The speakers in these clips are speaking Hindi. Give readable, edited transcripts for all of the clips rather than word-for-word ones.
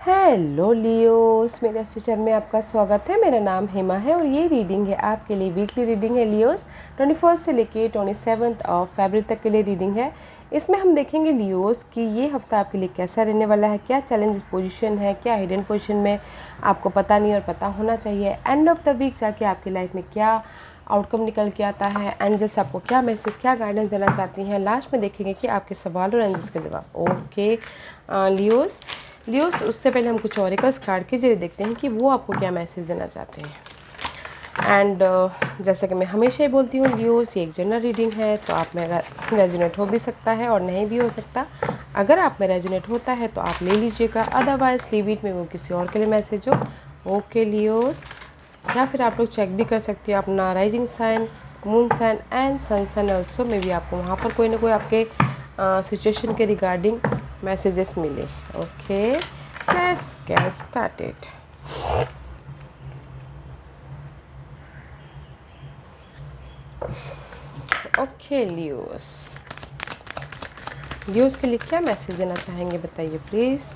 हेलो लियोस, मेरे लेक्चर में आपका स्वागत है। मेरा नाम हेमा है और ये रीडिंग है आपके लिए वीकली रीडिंग है लियोस। 21 से लेके 27 ऑफ फरवरी तक के लिए रीडिंग है। इसमें हम देखेंगे लियोस कि ये हफ्ता आपके लिए कैसा रहने वाला है, क्या चैलेंज पोजीशन है, क्या हिडन पोजीशन में आपको पता नहीं और पता होना चाहिए। एंड ऑफ द वीक जाके आपकी लाइफ में क्या आउटकम निकल के आता है, एंजल्स आपको क्या मैसेज, क्या गाइडेंस देना चाहती हैं। लास्ट में देखेंगे कि आपके सवाल और एंजल्स के जवाब। ओके लियोस, उससे पहले हम कुछ ऑरिकल्स कार्ड के जरिए देखते हैं कि वो आपको क्या मैसेज देना चाहते हैं। एंड जैसा कि मैं हमेशा ही बोलती हूँ लियोस, ये एक जनरल रीडिंग है, तो आप में रेजोनेट हो भी सकता है और नहीं भी हो सकता। अगर आप में रेजोनेट होता है तो आप ले लीजिएगा, अदरवाइज लीव इट में वो किसी और के लिए मैसेज हो। ओके लियोस, या फिर आप लोग चेक भी कर सकते हो अपना rising sign, moon sign and sun sign also में भी आपको वहाँ पर कोई ना कोई आपके सिचुएशन के रिगार्डिंग मैसेजेस मिले। Okay, let's get started. Okay Leos के लिए क्या मैसेज देना चाहेंगे बताइए please.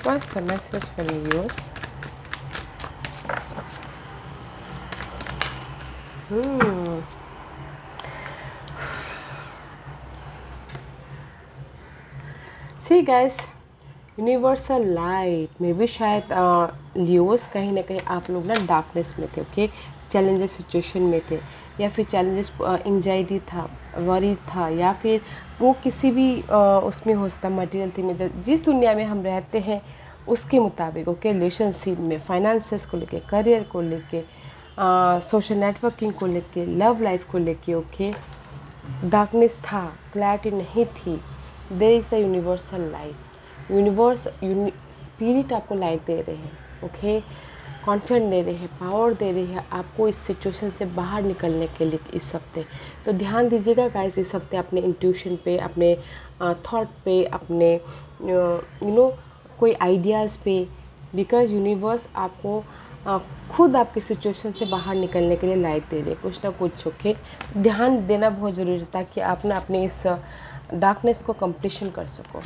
What's the message for Leos? See guys, universal light में भी शायद लियोस कहीं ना कहीं आप लोग ना डार्कनेस में थे। ओके, चैलेंजेस सिचुएशन में थे, या फिर चैलेंजेस एंजाइटी था, वरी था, या फिर वो किसी भी उसमें हो सकता मटेरियल थी में जिस दुनिया में हम रहते हैं उसके मुताबिक। ओके, रिलेशनशिप में, फाइनेंसेस को लेके, करियर को लेके, सोशल नेटवर्किंग को लेके, लव लाइफ को लेके। ओके, डार्कनेस था, क्लैरिटी नहीं थी। There is the universal light. Universe spirit आपको लाइट दे रहे हैं। ओके, कॉन्फिडेंस दे रहे हैं, पावर दे रहे हैं आपको इस सिचुएशन से बाहर निकलने के लिए इस हफ्ते। तो ध्यान दीजिएगा गाइस, इस हफ्ते अपने इंट्यूशन पे, अपने थॉट पे, अपने कोई आइडियाज़ पे, बिकॉज यूनिवर्स आपको खुद आपके सिचुएशन से बाहर निकलने के लिए लाइट दे रहे कुछ ना कुछ। ओके, ध्यान देना बहुत ज़रूरी है ताकि आप ना अपने इस डार्कनेस को कंप्लीशन कर सको।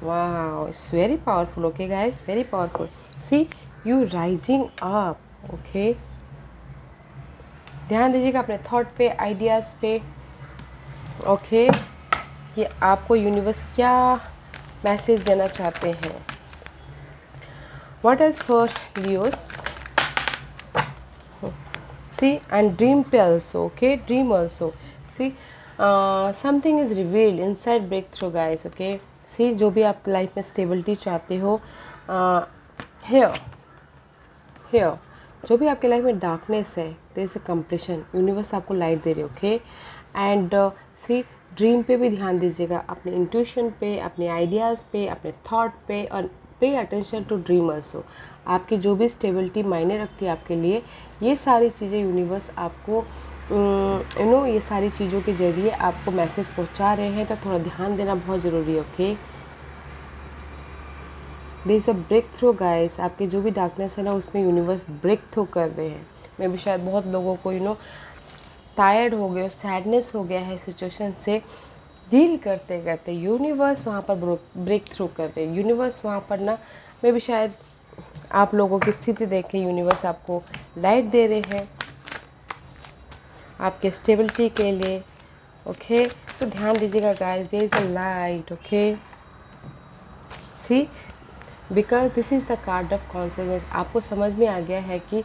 वाह, it's very powerful. Okay guys, very powerful. See you rising up. Okay, ध्यान दीजिएगा अपने थॉट पे, आइडियाज़ पे। ओके, कि आपको यूनिवर्स क्या मैसेज देना चाहते हैं। What is for Leos? See, and dream पे also. Okay, dream also. See, something is revealed inside breakthrough guys. Okay, see, जो भी आप लाइफ में स्टेबिलिटी चाहते हो, here जो भी आपके लाइफ में डार्कनेस है, there is the completion. Universe आपको लाइट दे रहे। ओके, एंड सी ड्रीम पे भी ध्यान दीजिएगा, अपने इंट्यूशन पे, अपने आइडियाज़ पे, अपने थॉट पे, और pay attention to dream also. आपकी जो भी स्टेबिलिटी मायने रखती है आपके लिए, ये सारी चीज़ें यूनिवर्स आपको ये सारी चीज़ों के ज़रिए आपको मैसेज पहुंचा रहे हैं। तो थोड़ा ध्यान देना बहुत ज़रूरी है। Okay, there is a breakthrough guys. आपके जो भी डार्कनेस है ना, उसमें यूनिवर्स ब्रेक थ्रू कर रहे हैं। मैं भी शायद बहुत लोगों को टायर्ड हो गए, सैडनेस हो गया है सिचुएशन से डील करते करते, यूनिवर्स वहाँ पर ब्रेक थ्रू कर रहे हैं। यूनिवर्स वहाँ पर ना, मैं भी शायद आप लोगों की स्थिति देख के यूनिवर्स आपको लाइट दे रहे हैं आपके स्टेबिलिटी के लिए। ओके, तो ध्यान दीजिएगा guys, there is a light. Okay, see, because this is the card of consciousness. आपको समझ में आ गया है कि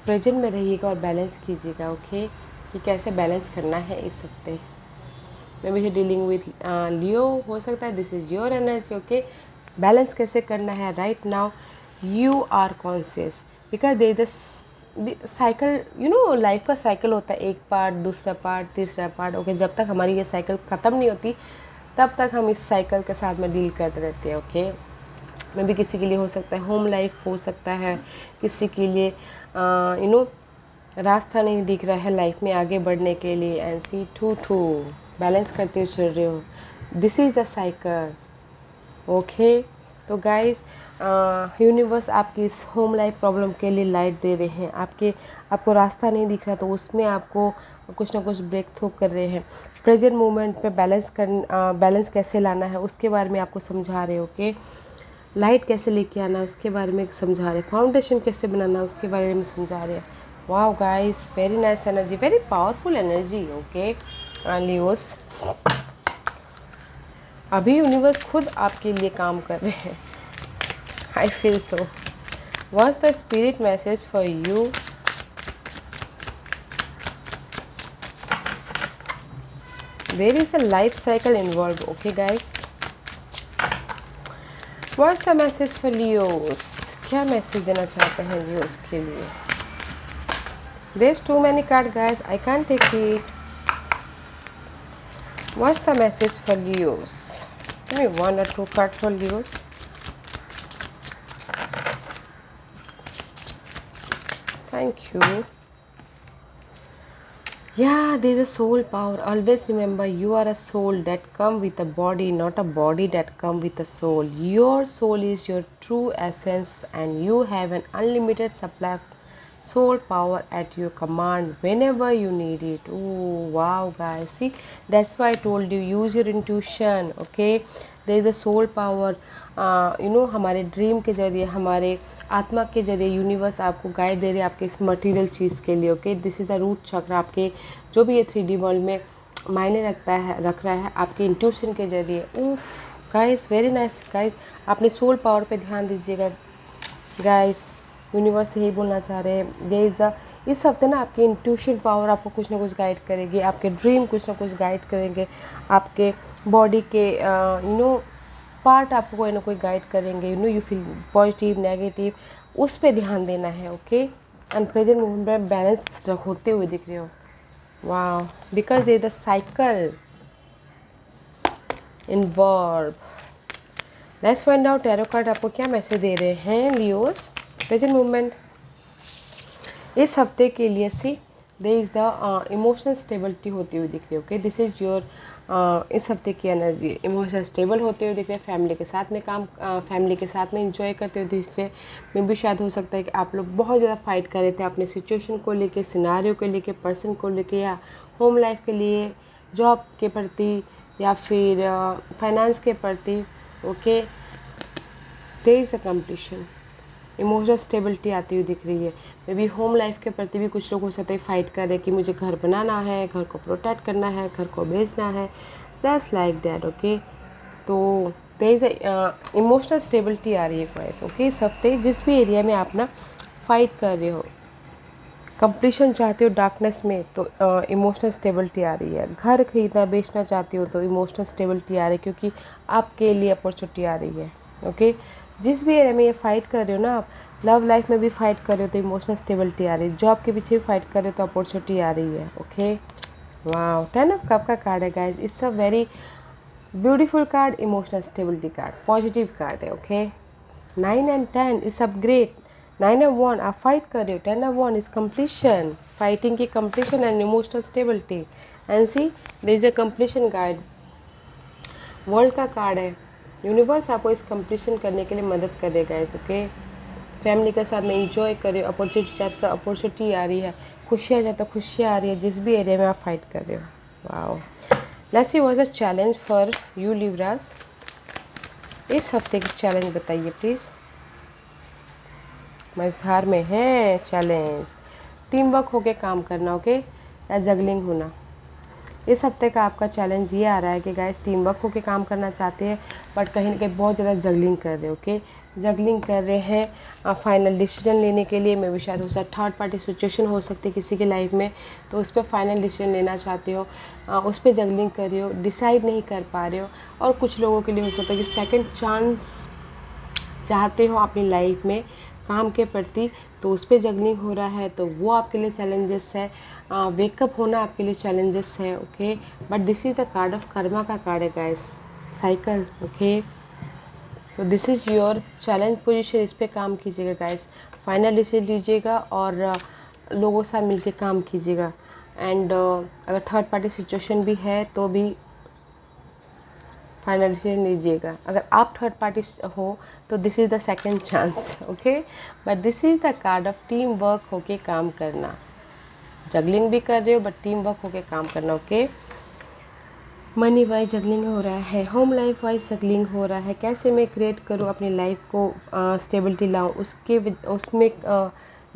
प्रेजेंट में रहिएगा और बैलेंस कीजिएगा। ओके, कि कैसे बैलेंस करना है इस हफ्ते। मैं भी डीलिंग विथ लियो, हो सकता है this is your energy. Okay, balance कैसे करना है right now, you are conscious, because they the cycle, life का साइकिल होता है, एक पार्ट, दूसरा पार्ट, तीसरा पार्ट। ओके, जब तक हमारी ये साइकिल ख़त्म नहीं होती तब तक हम इस साइकिल के साथ में डील करते रहते हैं। ओके, में भी किसी के लिए हो सकता है होम लाइफ, हो सकता है किसी के लिए रास्ता नहीं दिख रहा है लाइफ में आगे बढ़ने के लिए, एंड सी टू बैलेंस करते हुए चल रहे हो। This is the cycle. Okay, तो गाइस, यूनिवर्स आपकी इस होम लाइफ प्रॉब्लम के लिए लाइट दे रहे हैं। आपको रास्ता नहीं दिख रहा तो उसमें आपको कुछ ना कुछ ब्रेक थ्रू कर रहे हैं। प्रेजेंट मोमेंट पे बैलेंस कैसे लाना है उसके बारे में आपको समझा रहे, ओके। लाइट कैसे लेके आना है उसके बारे में समझा रहे, फाउंडेशन कैसे बनाना है उसके बारे में समझा रहे हैं। Wow guys, very nice energy, very powerful energy, okay Leos. अभी यूनिवर्स खुद आपके लिए काम कर रहे हैं, I feel so. What's the spirit message for you? There is a life cycle involve, okay guys. What's the message for Leos? क्या मैसेज देना चाहते हैं लियोस के लिए? There is too many card guys, I can't take it. What's the message for Leos? Give me 1 or 2 cards for Leos. Thank you. Yeah, there's a soul power. Always remember, you are a soul that come with a body, not a body that come with a soul. Your soul is your true essence, and you have an unlimited supply of soul power at your command whenever you need it. Oh wow guys, see, that's why I told you, use your intuition, okay? there is a soul power, हमारे ड्रीम के जरिए, हमारे आत्मा के जरिए यूनिवर्स आपको गाइड दे रहे हैं आपके इस मटेरियल चीज़ के लिए, okay. This is the root chakra, आपके जो भी ये 3D वर्ल्ड में मायने रख रहा है आपके इंट्यूशन के जरिए। उफ गाइस, वेरी नाइस गाइस, अपने सोल पावर पे ध्यान दीजिएगा गाइस। यूनिवर्स से यही बोलना चाह रहे हैं, ये इज़ द, इस हफ्ते ना आपकी इंट्यूशन पावर आपको कुछ ना कुछ गाइड करेगी, आपके ड्रीम कुछ ना कुछ गाइड करेंगे, आपके बॉडी के पार्ट आपको कोई ना कोई गाइड करेंगे। यू फील पॉजिटिव नेगेटिव, उस पर ध्यान देना है, ओके। एंड प्रेजेंट मोमेंट में बैलेंस होते हुए दिख रहे हो, वाह, because they the cycle involve. Let's find out tarot card आपको क्या मैसेज दे रहे हैं लियोस प्रेजेंट मूवमेंट इस हफ्ते के लिए। See, there is the emotional stability होती हुई दिख रही है, ओके। दिस इज़ योर इस हफ्ते की एनर्जी, इमोशनल स्टेबल होते हुए दिख रहे हैं, फैमिली के साथ में फैमिली के साथ में इंजॉय करते हुए दिख रहे हैं। मे भी शायद हो सकता है कि आप लोग बहुत ज़्यादा फाइट कर रहे थे अपने सिचुएशन को लेके, सिनारियो को लेके, पर्सन को लेके, या होम लाइफ के लिए, जॉब के प्रति, या फिर फाइनेंस के प्रति, okay. There is the completion, emotional stability आती हुई दिख रही है। मे बी होम लाइफ के प्रति भी कुछ लोग हो सकते हैं फाइट कर रहे हैं कि मुझे घर बनाना है, घर को प्रोटेक्ट करना है, घर को बेचना है, जस्ट लाइक दैट, ओके। तो देयर इज़ इमोशनल स्टेबिलिटी आ रही है गाइस, ओके। इस हफ्ते जिस भी एरिया में आप ना फाइट कर रहे हो, कंप्लीशन चाहते हो डार्कनेस में, तो इमोशनल स्टेबिलिटी आ रही है। घर खरीदना बेचना चाहते हो तो इमोशनल स्टेबिलिटी आ रही है, क्योंकि आपके लिए अपॉर्चुनिटी आ रही है, ओके। जिस भी एरिया में ये फाइट कर रहे हो ना आप, लव लाइफ में भी फाइट कर रहे हो तो इमोशनल स्टेबिलिटी आ रही है, जॉब के पीछे भी फाइट कर रहे हो तो अपॉर्चुनिटी आ रही है, ओके। वाह, 10 ऑफ कप का कार्ड है guys, it's a very beautiful card, emotional stability card, positive card है, okay. 9 and 10 is upgrade, 9 of 1 आप फाइट कर रहे हो, 10 of 1 इज कंप्लीशन, फाइटिंग की completion and emotional stability. And see, there is a completion guide, world का कार्ड है, यूनिवर्स आपको इस कंप्लीशन करने के लिए मदद करेगा, इस ओके। फैमिली के साथ में इंजॉय करें, अपॉर्चुनिटी चाहते तो अपॉर्चुनिटी आ रही है, खुशियाँ चाहते तो खुशियाँ आ रही है, जिस भी एरिया में आप फाइट कर रहे हो। Wow, let's see what is the challenge for you Libras. इस हफ्ते की चैलेंज बताइए प्लीज़। मझधार में है चैलेंज, टीम वर्क होके काम करना, ओके, या जगलिंग होना। इस हफ्ते का आपका चैलेंज ये आ रहा है कि गाइस टीम वर्क होके काम करना चाहते हैं, बट कहीं ना कहीं बहुत ज़्यादा जगलिंग कर रहे हो, ओके। जगलिंग कर रहे हैं फाइनल डिसीजन लेने के लिए, मे भी शायद हो सकता थर्ड पार्टी सिचुएशन हो सकती है किसी के लाइफ में, तो उस पर फाइनल डिसीजन लेना चाहते हो, उस पर जगलिंग कर रहे हो, डिसाइड नहीं कर पा रहे हो। और कुछ लोगों के लिए हो सकता है कि सेकेंड चांस चाहते हो अपनी लाइफ में काम के प्रति, तो उस पर जगलिंग हो रहा है, तो वो आपके लिए चैलेंजेस है। वेकअप होना आपके लिए चैलेंजेस है, okay. But this is the card of Karma का कार्ड है गाइस, साइकिल, ओके। तो this is your challenge position, इस पे काम कीजिएगा गाइस, फाइनल डिसीजन लीजिएगा और लोगों के साथ मिलके काम कीजिएगा। एंड अगर थर्ड पार्टी सिचुएशन भी है तो भी फाइनल डिसीजन लीजिएगा। अगर आप थर्ड पार्टी हो तो this is the second chance, okay. But this is the card of team work होके काम करना, जगलिंग भी कर रहे हो बट टीम वर्क होके काम करना, ओके। मनी वाइज जगलिंग हो रहा है, होम लाइफ वाइज जगलिंग हो रहा है, कैसे मैं क्रिएट करूँ अपनी लाइफ को, स्टेबिलिटी लाऊँ, उसमें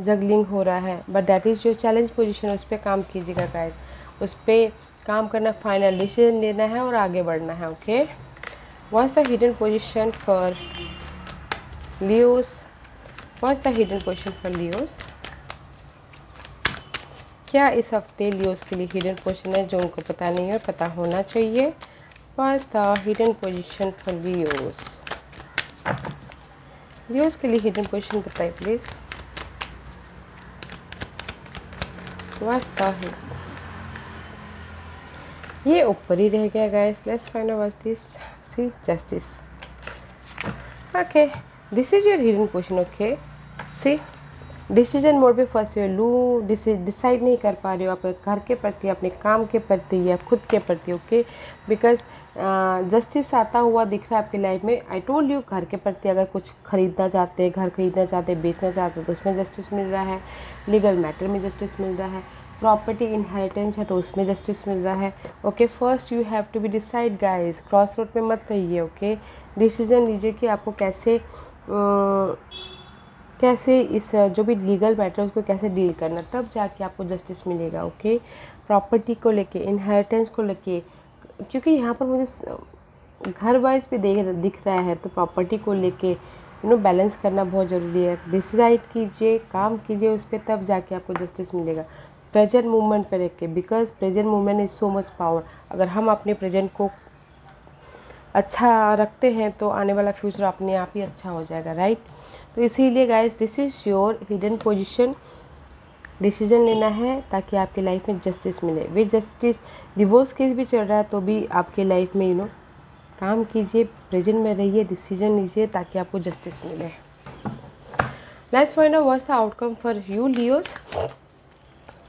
जगलिंग हो रहा है। बट दैट इज़ जो चैलेंज पोजीशन, उस पर काम कीजिएगा गाइस, उस पर काम करना, फाइनल डिसीजन लेना है और आगे बढ़ना है। Okay, what's the hidden position for Leos? What's the hidden position for Leos? क्या इस हफ्ते लियोस के लिए हिडन पोजीशन है जो उनको पता नहीं है, पता होना चाहिए? What's the hidden position for Leos? Leos के लिए हिडन पोजीशन बताइए प्लीज। व्हाट्स द, ये ऊपर ही रह गया guys. Let's find out what's this. See, justice. Okay, this is your hidden position. Okay, see, decision mode पे फंसे हो, डिसाइड नहीं कर पा रहे हो अपने घर के प्रति, अपने काम के प्रति या खुद के प्रति। ओके, बिकॉज जस्टिस आता हुआ दिख रहा है आपकी लाइफ में। आई टोल्ड यू, घर के प्रति अगर कुछ खरीदना चाहते हैं, घर खरीदना चाहते हैं, बेचना चाहते हैं तो उसमें जस्टिस मिल रहा है, लीगल मैटर में जस्टिस मिल रहा है, प्रॉपर्टी इनहेरिटेंस है तो उसमें जस्टिस मिल रहा है। Okay, first you have to be decide guys, cross road पे मत रहिए। ओके, डिसीजन लीजिए कि आपको कैसे इस जो भी लीगल मैटर है उसको कैसे डील करना, तब जाके आपको जस्टिस मिलेगा। ओके, प्रॉपर्टी को लेके, इनहेरिटेंस को लेके, क्योंकि यहाँ पर मुझे घर वाइज भी दिख रहा है, तो प्रॉपर्टी को लेके बैलेंस करना बहुत ज़रूरी है। डिसाइड कीजिए, काम कीजिए उस पर, तब जाके आपको जस्टिस मिलेगा। प्रेजेंट मूवमेंट पे रह के, because present movement is so much power. अगर हम अपने प्रेजेंट को अच्छा रखते हैं तो आने वाला फ्यूचर अपने आप ही अच्छा हो जाएगा, राइट? तो इसीलिए guys, this is your hidden position. Decision लेना है ताकि आपकी लाइफ में जस्टिस मिले। विद जस्टिस, डिवोर्स केस भी चल रहा है तो भी आपकी लाइफ में काम कीजिए, प्रेजेंट में रहिए, डिसीजन लीजिए ताकि आपको जस्टिस मिले। Let's find out what's the outcome for you Leos.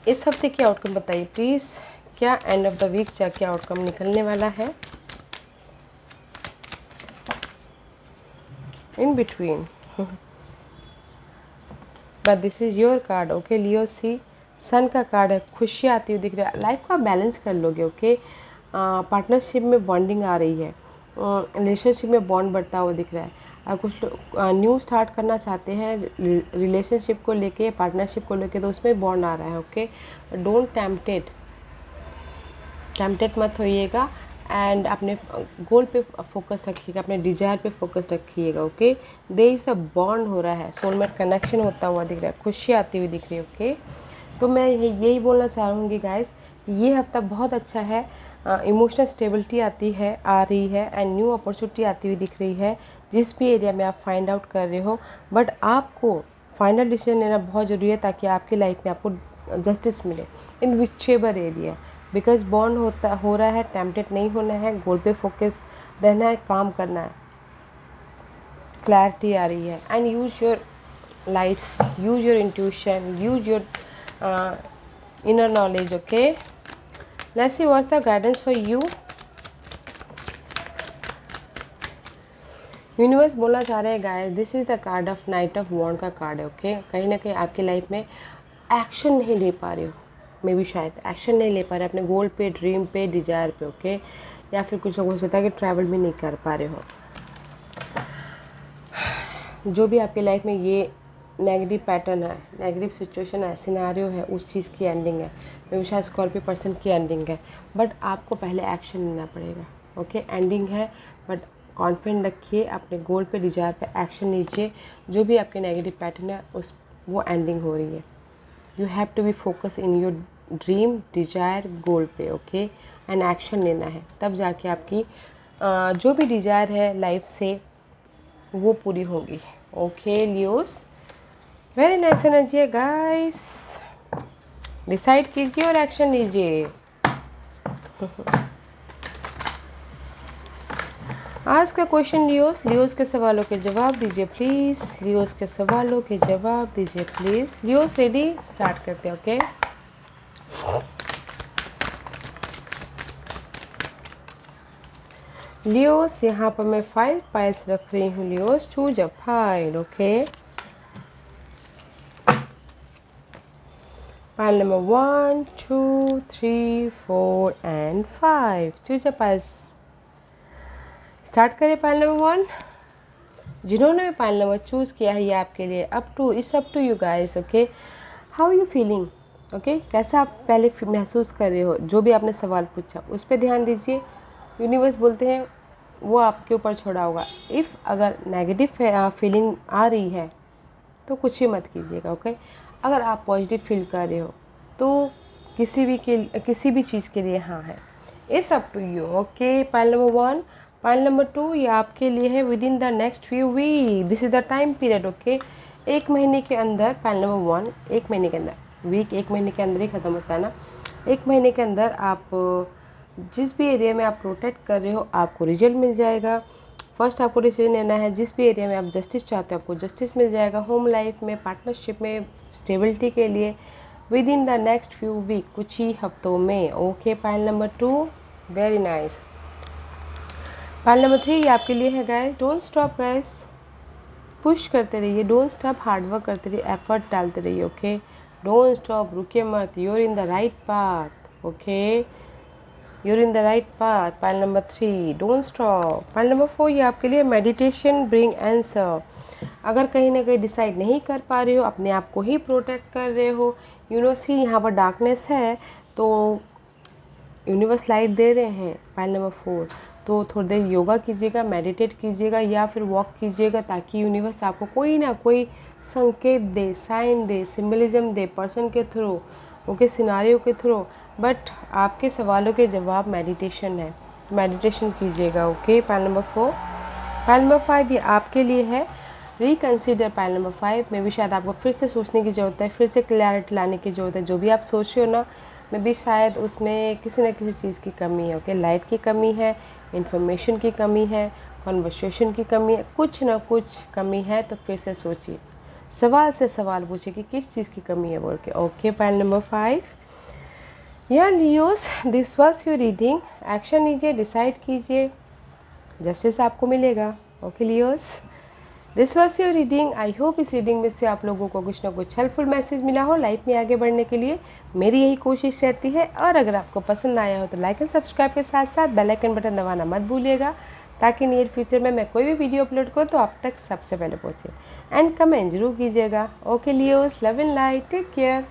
इस हफ्ते की आउटकम बताइए प्लीज़। क्या एंड ऑफ द वीक क्या आउटकम निकलने वाला है? In between, but this is your card. Okay Leo, see, sun का कार्ड है, खुशी आती हुई दिख रही है, लाइफ का बैलेंस कर लोगे। ओके, पार्टनरशिप में बॉन्डिंग आ रही है, रिलेशनशिप में बॉन्ड बढ़ता हुआ दिख रहा है। कुछ लोग न्यू स्टार्ट करना चाहते हैं रिलेशनशिप को लेके, पार्टनरशिप को लेके, तो उसमें बॉन्ड आ रहा है। ओके, डोंट टेम्पटेड मत होइएगा, एंड अपने गोल पे फोकस रखिएगा, अपने डिजायर पे फोकस रखिएगा। Okay, there is a bond हो रहा है, सोलमेट कनेक्शन होता हुआ दिख रहा है, खुशी आती हुई दिख रही है। ओके, तो मैं यही बोलना चाहूँगी गाइस, ये हफ्ता बहुत अच्छा है। इमोशनल स्टेबिलिटी आ रही है एंड न्यू अपॉर्चुनिटी आती हुई दिख रही है जिस भी एरिया में आप फाइंड आउट कर रहे हो। बट आपको फाइनल डिसीजन लेना बहुत ज़रूरी है ताकि आपकी लाइफ में आपको जस्टिस मिले in which ever area, because bond हो रहा है, टेम्पटेड नहीं होना है, गोल पे फोकस रहना है, काम करना है, क्लैरिटी आ रही है। And use your lights, use your intuition, use your inner knowledge. Okay, let's see what's the guidance for you. Universe बोलना चाह रहे हैं guys, this is the card of knight of wand का कार्ड है। ओके, कहीं ना कहीं आपकी लाइफ में एक्शन नहीं ले पा रहे हो, मे भी शायद एक्शन नहीं ले पा रहे अपने गोल पे, ड्रीम पे, डिजायर पे। ओके, या फिर कुछ हो सकता है कि ट्रैवल भी नहीं कर पा रहे हो। जो भी आपकी लाइफ में ये नेगेटिव पैटर्न है, नेगेटिव सिचुएशन है, सिनारियो है, उस चीज़ की एंडिंग है, मे भी शायद स्कॉर्पियो पर्सन की एंडिंग है। बट आपको पहले एक्शन लेना पड़ेगा। ओके, एंडिंग है बट कॉन्फिडेंट रखिए, अपने गोल पे, डिजायर पे एक्शन लीजिए। जो भी आपके नेगेटिव पैटर्न है वो एंडिंग हो रही है। You have to be focus in your dream, desire, goal पे। ओके, एंड एक्शन लेना है, तब जाके आपकी जो भी डिजायर है लाइफ से वो पूरी होगी। Okay Leos, very nice energy है गाइस, डिसाइड कीजिए और एक्शन लीजिए। आज का क्वेश्चन लियोस के सवालों के जवाब दीजिए प्लीज़। लियोस के सवालों के जवाब दीजिए प्लीज़। लियोस रेडी, स्टार्ट करते हैं। ओके, लियोस, यहाँ पर मैं 5 पाइल्स रख रही हूँ। Leos, choose a pile. Okay, Pile number 1, 2, 3, 4 and 5. Choose a piles. Start करें पाइल नंबर 1। जिन्होंने भी पाइल नंबर चूज़ किया है ये आपके लिए up to you guys. Okay, how you feeling? Okay, कैसा आप पहले महसूस कर रहे हो? जो भी आपने सवाल पूछा उस पर ध्यान दीजिए। यूनिवर्स बोलते हैं वो आपके ऊपर छोड़ा होगा। इफ़ अगर नेगेटिव फीलिंग आ रही है तो कुछ भी मत कीजिएगा। ओके, अगर आप पॉजिटिव फील कर रहे हो तो किसी भी चीज़ के लिए हाँ है। It's up to you. Okay, pile number 1। Pile number 2 ये आपके लिए है within the next few week. This is the time period. Okay, 1 महीने के अंदर, पाइल नंबर 1 1 महीने के अंदर, वीक 1 महीने के अंदर ही ख़त्म होता है ना। 1 महीने के अंदर आप जिस भी एरिया में आप प्रोटेक्ट कर रहे हो आपको रिजल्ट मिल जाएगा। फर्स्ट आपको डिसीजन लेना है, जिस भी एरिया में आप जस्टिस चाहते हो आपको जस्टिस मिल जाएगा। होम लाइफ में, पार्टनरशिप में, स्टेबिलिटी के लिए within the next few week, कुछ ही हफ्तों में। Okay, pile number 2 very nice. Pile number 3 ये आपके लिए है guys. Don't stop guys, push करते रहिए, डोंट स्टॉप, हार्डवर्क करते रहिए, एफर्ट डालते रहिए। ओके, डोंट स्टॉप, रुकिए मत, you're in the right path. Okay, you're in the right path. Pile number 3 don't stop. Pile number 4 ये आपके लिए मेडिटेशन ब्रिंग आंसर। अगर कहीं ना कहीं डिसाइड नहीं कर पा रहे हो, अपने आप को ही प्रोटेक्ट कर रहे हो, सी यहाँ पर डार्कनेस है तो यूनिवर्स लाइट दे रहे हैं। पाइल नंबर 4 तो थोड़ी देर योगा कीजिएगा, मेडिटेट कीजिएगा या फिर वॉक कीजिएगा ताकि यूनिवर्स आपको कोई ना कोई संकेत दे, साइन दे, सिंबलिज्म दे, पर्सन के थ्रू, ओके, सिनारियो के थ्रू। बट आपके सवालों के जवाब मेडिटेशन है, मेडिटेशन कीजिएगा। Okay, pile number 4। Pile number 5 ये आपके लिए है रिकन्सिडर। पाइल नंबर 5 में भी शायद आपको फिर से सोचने की ज़रूरत है, फिर से क्लैरिटी लाने की ज़रूरत है। जो भी आप सोच रहे हो ना, में भी शायद उसमें किसी न किसी चीज़ की कमी है। ओके, लाइट की कमी है, इन्फॉर्मेशन की कमी है, कन्वर्सेशन की कमी है, कुछ ना कुछ कमी है। तो फिर से सोचिए, सवाल से सवाल पूछिए कि किस चीज़ की कमी है बोल के। ओके, पाइल नंबर 5 या Leos, this was your reading. Action लीजिए, डिसाइड कीजिए, जस्टिस आपको मिलेगा। Okay Leos, this was your reading. I hope इस रीडिंग में से आप लोगों को कुछ ना कुछ हेल्पफुल मैसेज मिला हो लाइफ में आगे बढ़ने के लिए। मेरी यही कोशिश रहती है। और अगर आपको पसंद आया हो तो लाइक एंड सब्सक्राइब के साथ साथ बेल आइकन बटन दबाना मत भूलिएगा ताकि नियर फ्यूचर में मैं कोई भी वीडियो अपलोड करूँ तो आप तक सबसे पहले पहुँचे। एंड कमेंट जरूर कीजिएगा। Okay Leos, love and light, take care.